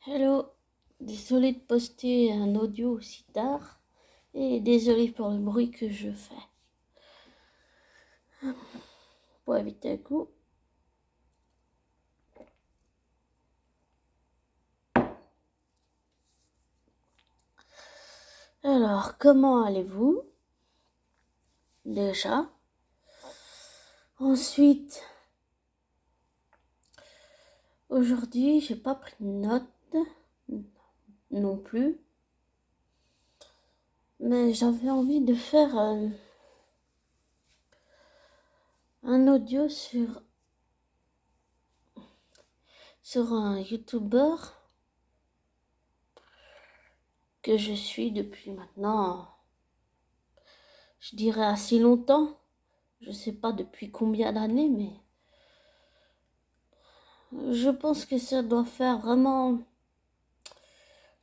Hello, désolé de poster un audio aussi tard et désolé pour le bruit que je fais. Pour éviter un coup. Alors, comment allez-vous? Déjà. Ensuite, aujourd'hui, j'ai pas pris de notes non plus. Mais j'avais envie de faire un audio sur un YouTuber que je suis depuis maintenant, je dirais assez longtemps. Je sais pas depuis combien d'années, mais je pense que ça doit faire vraiment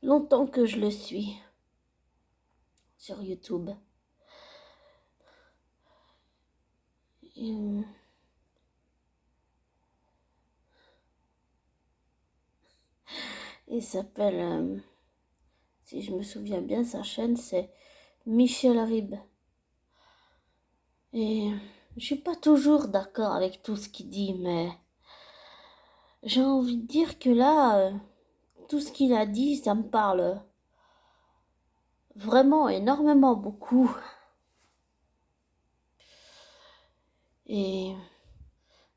longtemps que je le suis sur YouTube. Il s'appelle, si je me souviens bien, sa chaîne c'est Michel Rib. Et je suis pas toujours d'accord avec tout ce qu'il dit, mais j'ai envie de dire que là, tout ce qu'il a dit, ça me parle vraiment énormément beaucoup. Et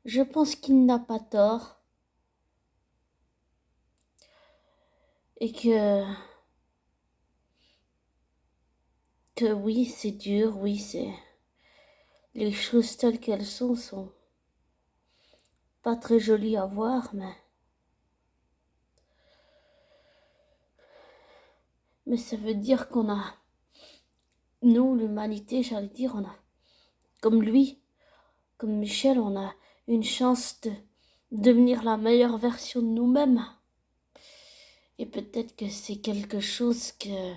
je pense qu'il n'a pas tort. Et que oui, c'est dur, oui, c'est... Les choses telles qu'elles sont pas très jolies à voir, mais ça veut dire qu'on a, nous, l'humanité, j'allais dire, on a, comme lui, comme Michel, on a une chance de devenir la meilleure version de nous-mêmes. Et peut-être que c'est quelque chose que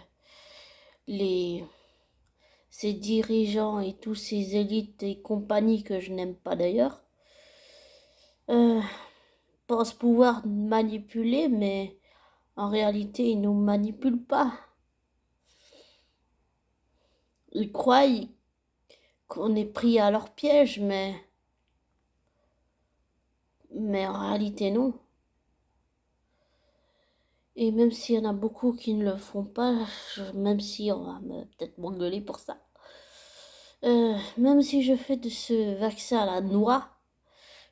ces dirigeants et tous ces élites et compagnies que je n'aime pas d'ailleurs, pensent pouvoir manipuler, mais en réalité, ils nous manipulent pas. Ils croient qu'on est pris à leur piège, mais en réalité, non. Et même s'il y en a beaucoup qui ne le font pas, même si on va peut-être m'engueuler pour ça, même si je fais de ce vaccin à la noix,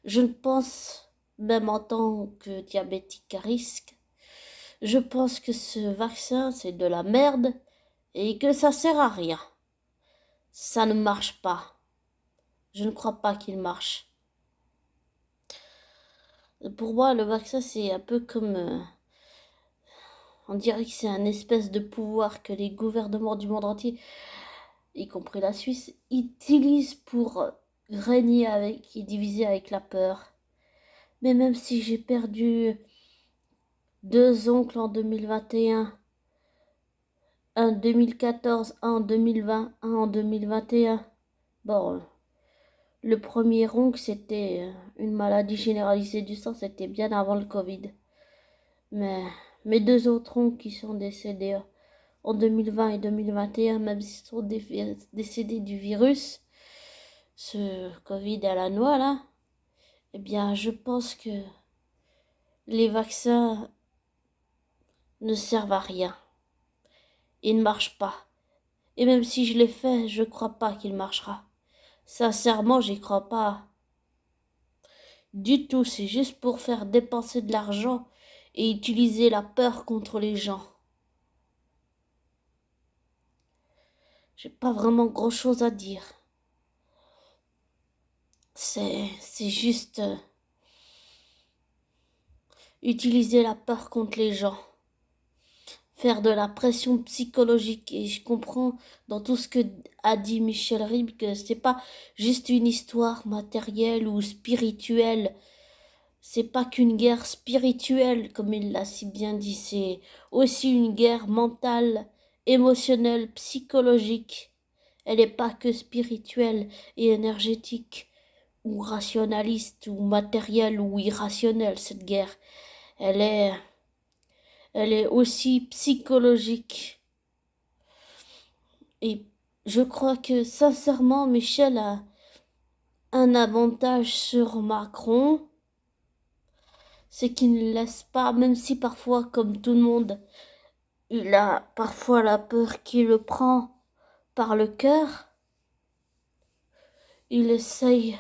je pense, même en tant que diabétique à risque, je pense que ce vaccin c'est de la merde et que ça sert à rien. Ça ne marche pas. Je ne crois pas qu'il marche. Pour moi, le vaccin c'est un peu comme... on dirait que c'est un espèce de pouvoir que les gouvernements du monde entier, y compris la Suisse, utilisent pour régner avec et diviser avec la peur. Mais même si j'ai perdu 2 oncles en 2021, un en 2014, un en 2020, un en 2021, bon, le premier oncle c'était une maladie généralisée du sang, c'était bien avant le Covid. Mais mes 2 autres oncles qui sont décédés en 2020 et 2021, même s'ils sont décédés du virus, ce Covid à la noix là, eh bien je pense que les vaccins ne servent à rien. Ils ne marchent pas. Et même si je les fais, je ne crois pas qu'il marchera. Sincèrement, j'y crois pas du tout. C'est juste pour faire dépenser de l'argent et utiliser la peur contre les gens. J'ai pas vraiment grand chose à dire. C'est juste utiliser la peur contre les gens. Faire de la pression psychologique. Et je comprends dans tout ce que a dit Michel Ribes que c'est pas juste une histoire matérielle ou spirituelle. C'est pas qu'une guerre spirituelle, comme il l'a si bien dit, c'est aussi une guerre mentale, émotionnelle, psychologique. Elle n'est pas que spirituelle et énergétique, ou rationaliste, ou matérielle, ou irrationnelle, cette guerre. Elle est elle est aussi psychologique. Et je crois que sincèrement, Michel a un avantage sur Macron, c'est qu'il ne laisse pas, même si parfois, comme tout le monde, il a parfois la peur qui le prend par le cœur, il essaye,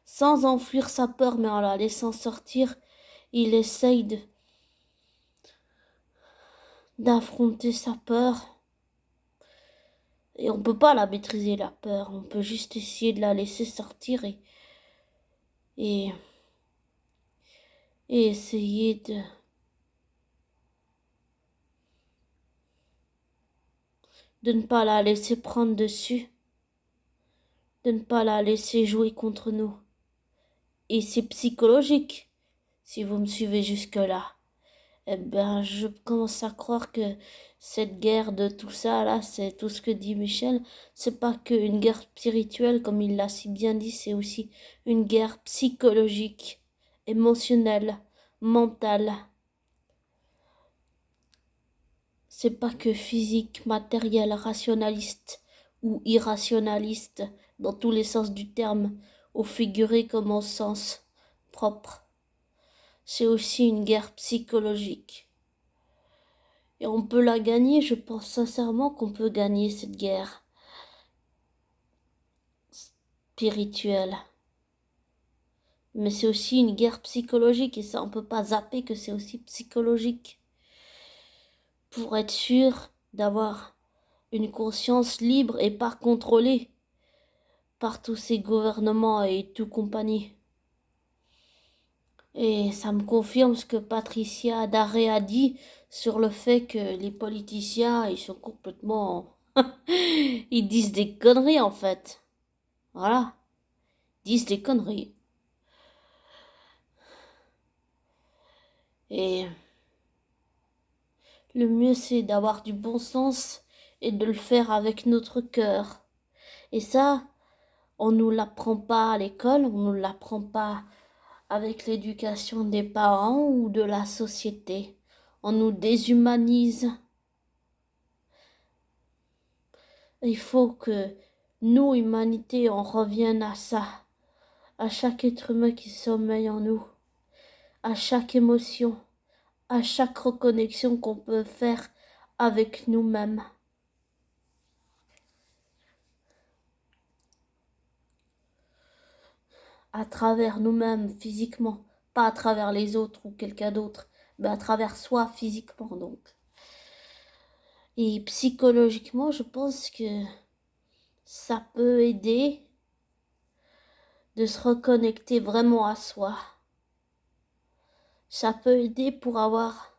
sans enfuir sa peur, mais en la laissant sortir, il essaye d'affronter sa peur. Et on peut pas la maîtriser, la peur. On peut juste essayer de la laisser sortir et, et essayer de ne pas la laisser prendre dessus, de ne pas la laisser jouer contre nous. Et c'est psychologique, si vous me suivez jusque-là. Eh ben, je commence à croire que cette guerre de tout ça, là, c'est tout ce que dit Michel, c'est pas qu'une guerre spirituelle, comme il l'a si bien dit, c'est aussi une guerre psychologique, émotionnelle, mentale. C'est pas que physique, matériel, rationaliste ou irrationaliste, dans tous les sens du terme, au figuré comme au sens propre. C'est aussi une guerre psychologique. Et on peut la gagner, je pense sincèrement qu'on peut gagner cette guerre spirituelle. Mais c'est aussi une guerre psychologique et ça on peut pas zapper que c'est aussi psychologique. Pour être sûr d'avoir une conscience libre et pas contrôlée par tous ces gouvernements et tout compagnie. Et ça me confirme ce que Patricia Daré a dit sur le fait que les politiciens, ils sont complètement... ils disent des conneries en fait. Voilà. Ils disent des conneries. Et le mieux c'est d'avoir du bon sens et de le faire avec notre cœur. Et ça, on nous l'apprend pas à l'école, on nous l'apprend pas avec l'éducation des parents ou de la société. On nous déshumanise. Il faut que nous, humanité, on revienne à ça, à chaque être humain qui sommeille en nous, à chaque émotion, à chaque reconnexion qu'on peut faire avec nous-mêmes. À travers nous-mêmes physiquement, pas à travers les autres ou quelqu'un d'autre, mais à travers soi physiquement donc. Et psychologiquement, je pense que ça peut aider de se reconnecter vraiment à soi. Ça peut aider pour avoir,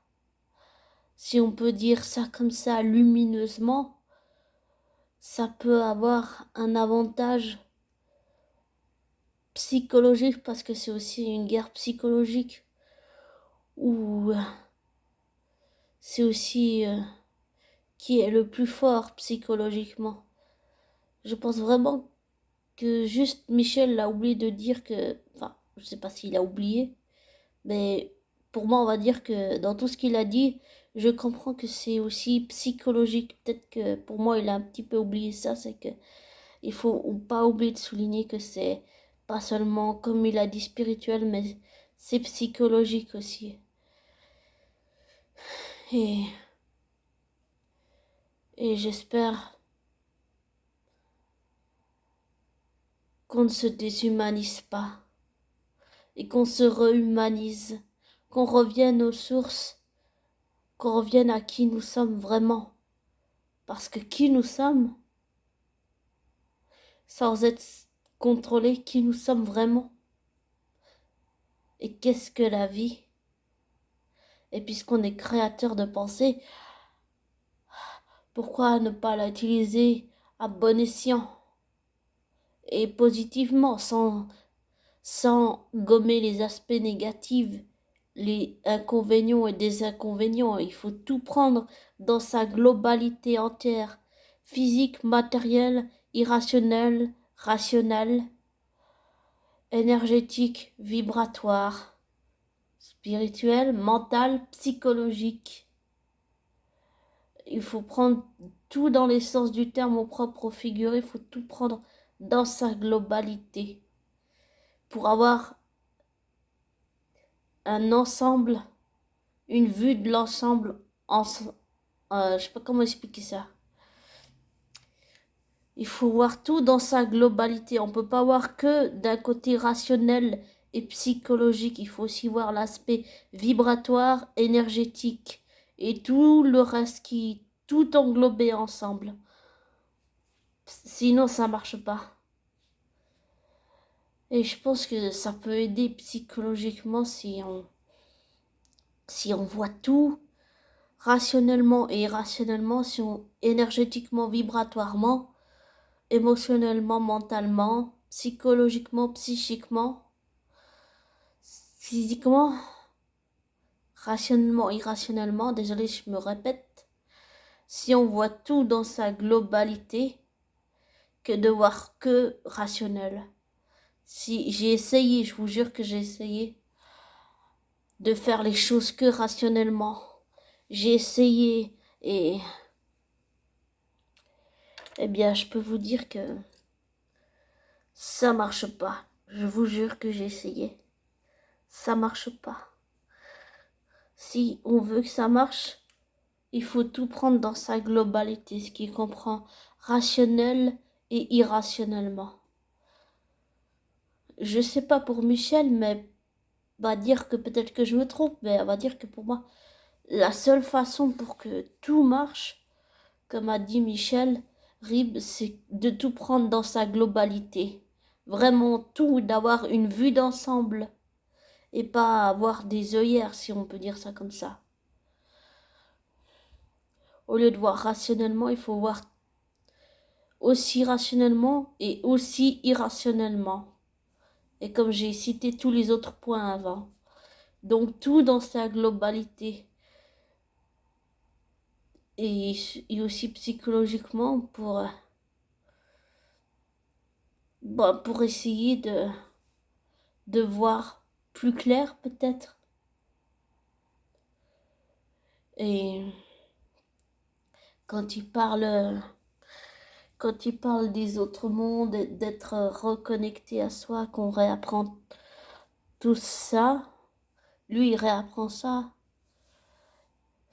si on peut dire ça comme ça lumineusement, ça peut avoir un avantage psychologique parce que c'est aussi une guerre psychologique où c'est aussi qui est le plus fort psychologiquement. Je pense vraiment que juste Michel a oublié de dire que, enfin, je sais pas s'il a oublié, mais pour moi, on va dire que dans tout ce qu'il a dit, je comprends que c'est aussi psychologique. Peut-être que pour moi, il a un petit peu oublié ça, c'est que il faut pas oublier de souligner que c'est pas seulement, comme il a dit, spirituel, mais c'est psychologique aussi. Et, et j'espère qu'on ne se déshumanise pas et qu'on se rehumanise, qu'on revienne aux sources, qu'on revienne à qui nous sommes vraiment. Parce que qui nous sommes, sans être contrôlés, qui nous sommes vraiment. Et qu'est-ce que la vie? Et puisqu'on est créateur de pensée, pourquoi ne pas l'utiliser à bon escient et positivement, sans gommer les aspects négatifs, les inconvénients et désinconvénients. Il faut tout prendre dans sa globalité entière, physique, matérielle, irrationnelle, rationnelle, énergétique, vibratoire, spirituel, mental, psychologique. il faut prendre tout dans les sens du terme au propre, au figuré, il faut tout prendre dans sa globalité pour avoir un ensemble, une vue de l'ensemble. Je sais pas comment expliquer ça. Il faut voir tout dans sa globalité. On peut pas voir que d'un côté rationnel et psychologique. Il faut aussi voir l'aspect vibratoire, énergétique et tout le reste qui tout englobé ensemble. Sinon, ça marche pas. Et je pense que ça peut aider psychologiquement si on voit tout rationnellement et irrationnellement, si on énergétiquement, vibratoirement, émotionnellement, mentalement, psychologiquement, psychiquement, physiquement, rationnellement, irrationnellement, désolé, je me répète, si on voit tout dans sa globalité, que de voir que rationnel. Si j'ai essayé, je vous jure que j'ai essayé de faire les choses que rationnellement. J'ai essayé et eh bien, je peux vous dire que ça marche pas. Je vous jure que j'ai essayé. Ça marche pas. Si on veut que ça marche, il faut tout prendre dans sa globalité, ce qui comprend rationnel et irrationnellement. Je sais pas pour Michel, mais on va dire que peut-être que je me trompe, mais on va dire que pour moi, la seule façon pour que tout marche, comme a dit Michel Ribes, c'est de tout prendre dans sa globalité. Vraiment tout, d'avoir une vue d'ensemble et pas avoir des œillères, si on peut dire ça comme ça. Au lieu de voir rationnellement, il faut voir aussi rationnellement et aussi irrationnellement. Et comme j'ai cité tous les autres points avant. Donc tout dans sa globalité. Et aussi psychologiquement pour essayer de voir plus clair peut-être. Et quand quand il parle des autres mondes, d'être reconnecté à soi, qu'on réapprend tout ça, lui il réapprend ça,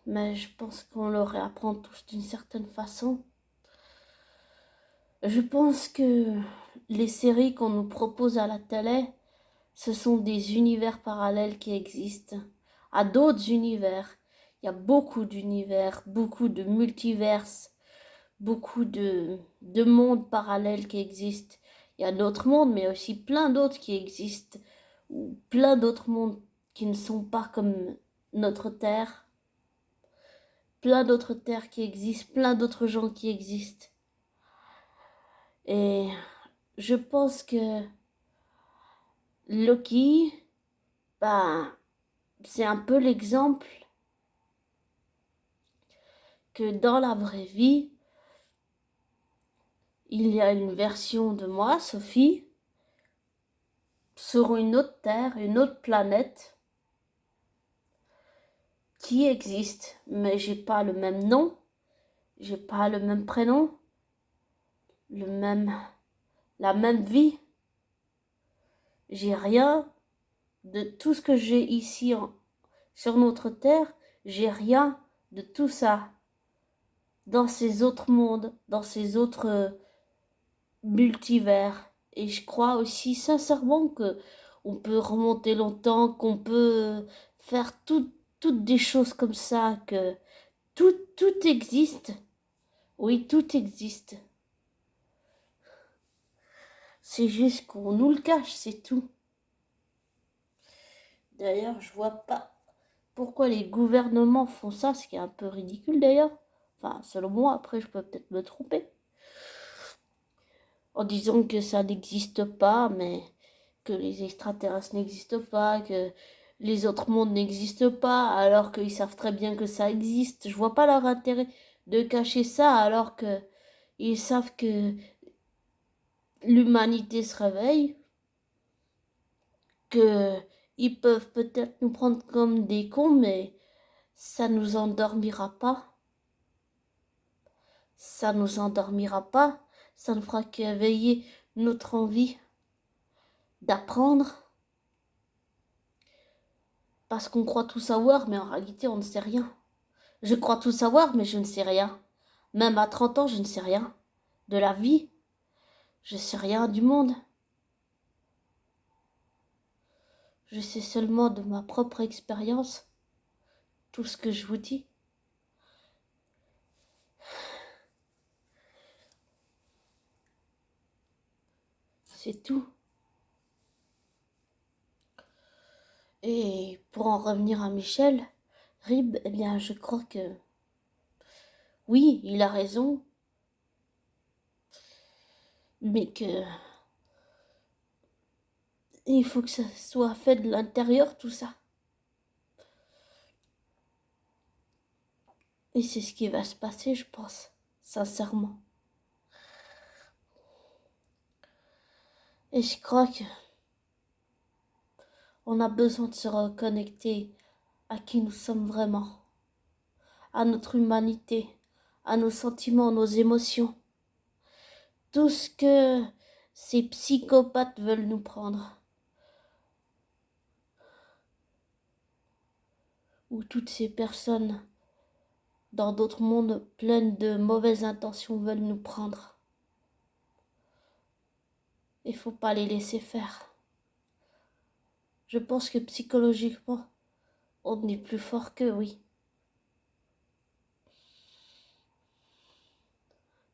mais je pense qu'on le réapprend tous d'une certaine façon. Je pense que les séries qu'on nous propose à la télé, ce sont des univers parallèles qui existent. À d'autres univers, il y a beaucoup d'univers, beaucoup de multiverses, beaucoup de mondes parallèles qui existent. Il y a d'autres mondes, mais aussi plein d'autres qui existent, ou plein d'autres mondes qui ne sont pas comme notre Terre, plein d'autres terres qui existent, plein d'autres gens qui existent. Et je pense que Loki, bah, c'est un peu l'exemple que dans la vraie vie, il y a une version de moi, Sophie, sur une autre terre, une autre planète, qui existe, mais j'ai pas le même nom, j'ai pas le même prénom, la même vie. J'ai rien de tout ce que j'ai ici sur notre terre, j'ai rien de tout ça dans ces autres mondes, dans ces autres multivers. Et je crois aussi sincèrement que on peut remonter longtemps, qu'on peut faire toutes des choses comme ça, que tout existe. Oui, tout existe. C'est juste qu'on nous le cache, c'est tout. D'ailleurs, je vois pas pourquoi les gouvernements font ça, ce qui est un peu ridicule d'ailleurs. Enfin, selon moi, après, je peux peut-être me tromper. En disant que ça n'existe pas, mais que les extraterrestres n'existent pas, que les autres mondes n'existent pas, alors qu'ils savent très bien que ça existe. Je vois pas leur intérêt de cacher ça, alors que ils savent que l'humanité se réveille, que ils peuvent peut-être nous prendre comme des cons, mais ça nous endormira pas. ça nous endormira pas, ça ne fera qu'éveiller notre envie d'apprendre, parce qu'on croit tout savoir, mais en réalité on ne sait rien. Je crois tout savoir, mais je ne sais rien. Même à 30 ans, je ne sais rien. De la vie, je sais rien du monde. Je sais seulement de ma propre expérience tout ce que je vous dis. C'est tout. Et pour en revenir à Michel Ribes, eh bien, je crois que oui, il a raison, mais que il faut que ça soit fait de l'intérieur, tout ça. Et c'est ce qui va se passer, je pense, sincèrement. Et je crois que on a besoin de se reconnecter à qui nous sommes vraiment, à notre humanité, à nos sentiments, nos émotions. Tout ce que ces psychopathes veulent nous prendre. Ou toutes ces personnes dans d'autres mondes pleines de mauvaises intentions veulent nous prendre. Il faut pas les laisser faire. Je pense que psychologiquement, on est plus fort qu'eux, oui.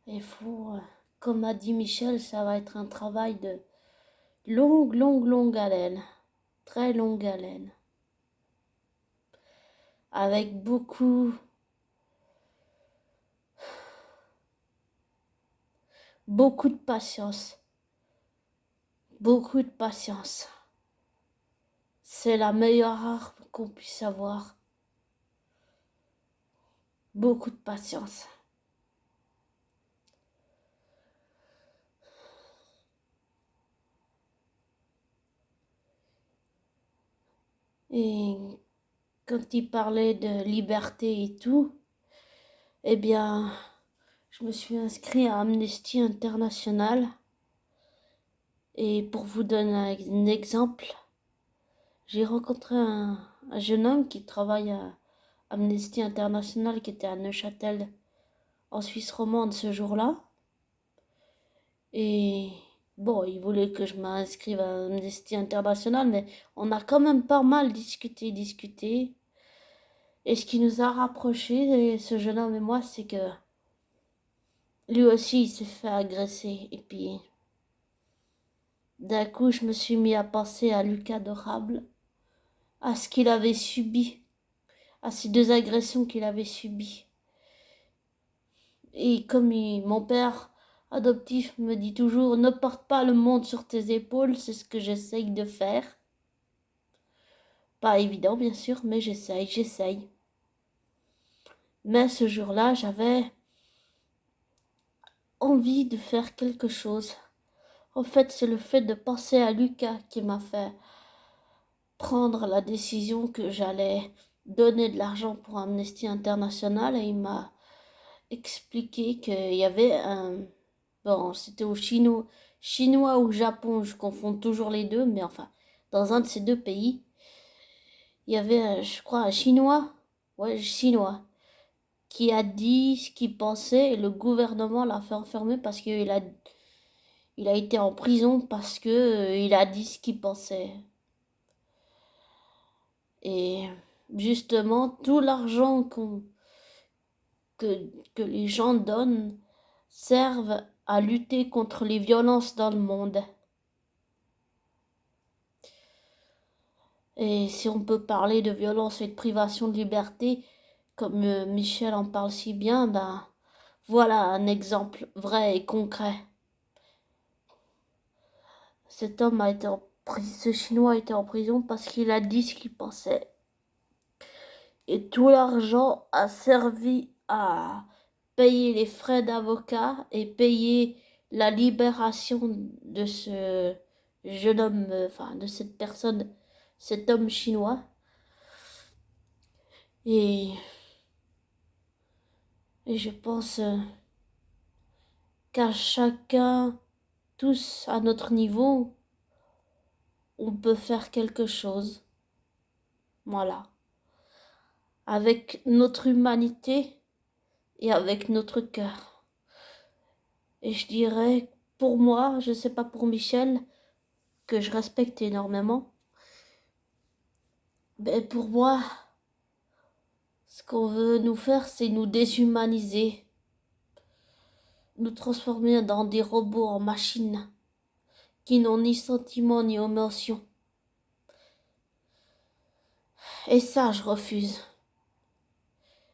Il faut, comme a dit Michel, ça va être un travail de longue haleine. Très longue haleine. Avec beaucoup de patience. Beaucoup de patience. C'est la meilleure arme qu'on puisse avoir. Beaucoup de patience. Et quand il parlait de liberté et tout, eh bien, je me suis inscrit à Amnesty International. Et pour vous donner un exemple, j'ai rencontré un jeune homme qui travaille à Amnesty International, qui était à Neuchâtel, en Suisse romande ce jour-là. Et bon, il voulait que je m'inscrive à Amnesty International, mais on a quand même pas mal discuté. Et ce qui nous a rapprochés, ce jeune homme et moi, c'est que lui aussi, il s'est fait agresser. Et puis, d'un coup, je me suis mis à penser à Lucas Dorable, à ce qu'il avait subi, à ces 2 agressions qu'il avait subies. Et comme mon père adoptif me dit toujours, ne porte pas le monde sur tes épaules, c'est ce que j'essaye de faire. Pas évident, bien sûr, mais j'essaye. Mais ce jour-là, j'avais envie de faire quelque chose. En fait, c'est le fait de penser à Lucas qui m'a fait prendre la décision que j'allais donner de l'argent pour Amnesty International, et il m'a expliqué qu'il y avait un... Bon, c'était au Chinois ou Japon, je confonds toujours les deux, mais enfin, dans un de ces 2 pays, il y avait, je crois, un Chinois, ouais, Chinois, qui a dit ce qu'il pensait, et le gouvernement l'a fait enfermer parce il a été en prison parce que il a dit ce qu'il pensait. Et justement, tout l'argent que les gens donnent servent à lutter contre les violences dans le monde. Et si on peut parler de violence et de privation de liberté, comme Michel en parle si bien, ben voilà un exemple vrai et concret. Cet homme a été en prison, ce Chinois a été en prison parce qu'il a dit ce qu'il pensait. Et tout l'argent a servi à payer les frais d'avocat et payer la libération de ce jeune homme, enfin de cette personne, cet homme chinois. Et, et je pense qu'à chacun, tous à notre niveau, on peut faire quelque chose. Voilà. Avec notre humanité et avec notre cœur. Et je dirais, pour moi, je sais pas pour Michel, que je respecte énormément, mais pour moi, ce qu'on veut nous faire, c'est nous déshumaniser, nous transformer dans des robots en machines qui n'ont ni sentiment ni émotion. Et ça, je refuse.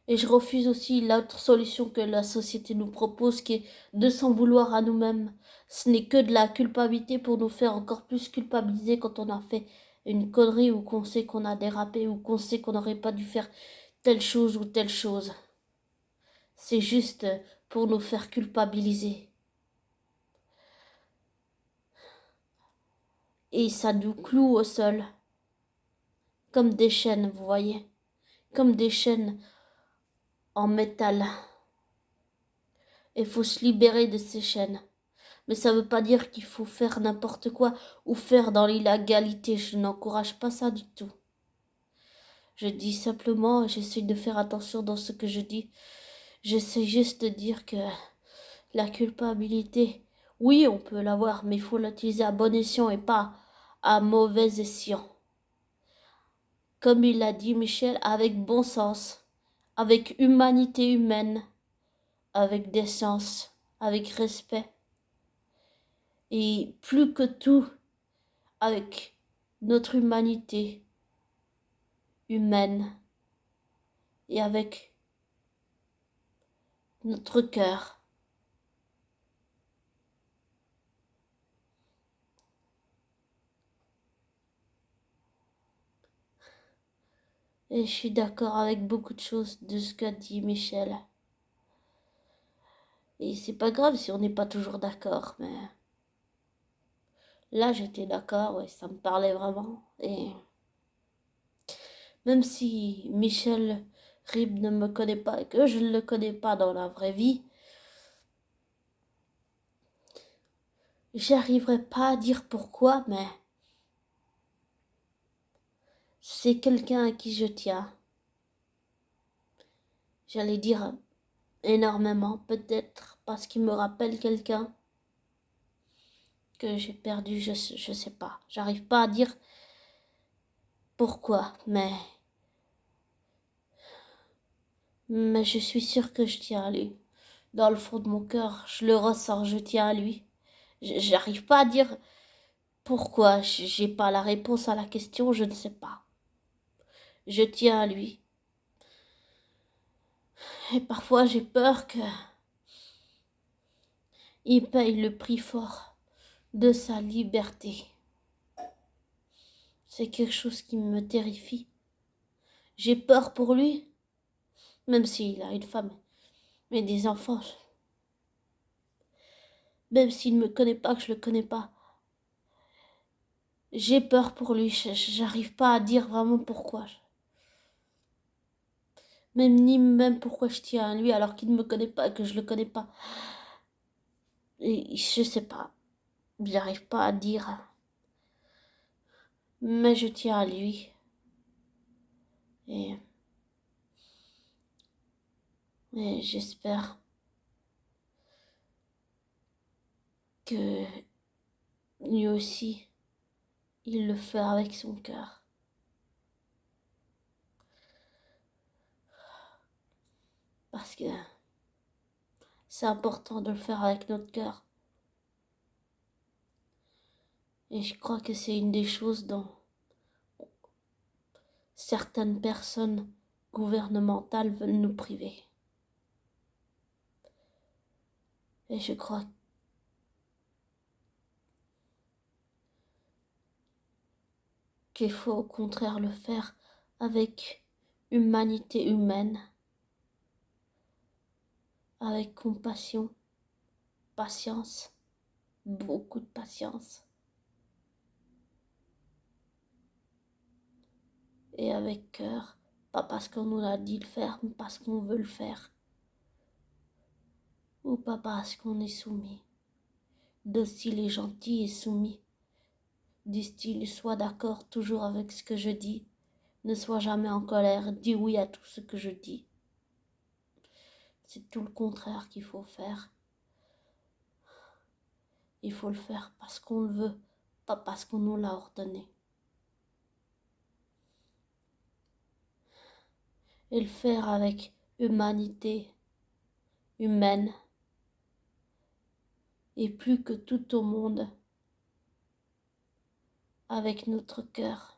Et je refuse aussi l'autre solution que la société nous propose, qui est de s'en vouloir à nous-mêmes. Ce n'est que de la culpabilité pour nous faire encore plus culpabiliser quand on a fait une connerie ou qu'on sait qu'on a dérapé ou qu'on sait qu'on n'aurait pas dû faire telle chose ou telle chose. C'est juste pour nous faire culpabiliser. Et ça nous cloue au sol. Comme des chaînes, vous voyez. Comme des chaînes en métal. Il faut se libérer de ces chaînes. Mais ça ne veut pas dire qu'il faut faire n'importe quoi ou faire dans l'illégalité. Je n'encourage pas ça du tout. Je dis simplement, j'essaie de faire attention dans ce que je dis. J'essaie juste de dire que la culpabilité, oui, on peut l'avoir, mais il faut l'utiliser à bon escient et pas à mauvais escient. Comme il l'a dit Michel, avec bon sens, avec humanité humaine, avec décence, avec respect. Et plus que tout, avec notre humanité humaine et avec notre cœur. Et je suis d'accord avec beaucoup de choses de ce qu'a dit Michel. Et c'est pas grave si on n'est pas toujours d'accord, mais là j'étais d'accord, ouais, ça me parlait vraiment. Et même si Michel Ribes ne me connaît pas et que je ne le connais pas dans la vraie vie, j'arriverai pas à dire pourquoi, mais c'est quelqu'un à qui je tiens. J'allais dire énormément, peut-être parce qu'il me rappelle quelqu'un que j'ai perdu, je sais pas. J'arrive pas à dire pourquoi, mais je suis sûre que je tiens à lui. Dans le fond de mon cœur, je le ressens, je tiens à lui. J'arrive pas à dire pourquoi, j'ai pas la réponse à la question, je ne sais pas. Je tiens à lui. Et parfois j'ai peur que il paye le prix fort de sa liberté. C'est quelque chose qui me terrifie. J'ai peur pour lui, même s'il a une femme et des enfants. Même s'il ne me connaît pas, que je le connais pas. J'ai peur pour lui, j'arrive pas à dire vraiment pourquoi. Ni même pourquoi je tiens à lui alors qu'il ne me connaît pas et que je le connais pas. Et je sais pas. J'arrive pas à dire. Mais je tiens à lui. Et, et j'espère que lui aussi, il le fait avec son cœur. Parce que c'est important de le faire avec notre cœur. Et je crois que c'est une des choses dont certaines personnes gouvernementales veulent nous priver. Et je crois qu'il faut au contraire le faire avec humanité humaine, avec compassion, patience, beaucoup de patience, et avec cœur, pas parce qu'on nous a dit de le faire, mais parce qu'on veut le faire. ou pas parce qu'on est soumis, docile et gentil et soumis. Du style, sois d'accord toujours avec ce que je dis, ne sois jamais en colère, dis oui à tout ce que je dis. C'est tout le contraire qu'il faut faire. Il faut le faire parce qu'on le veut, pas parce qu'on nous l'a ordonné. Et le faire avec humanité, humaine, et plus que tout au monde, avec notre cœur.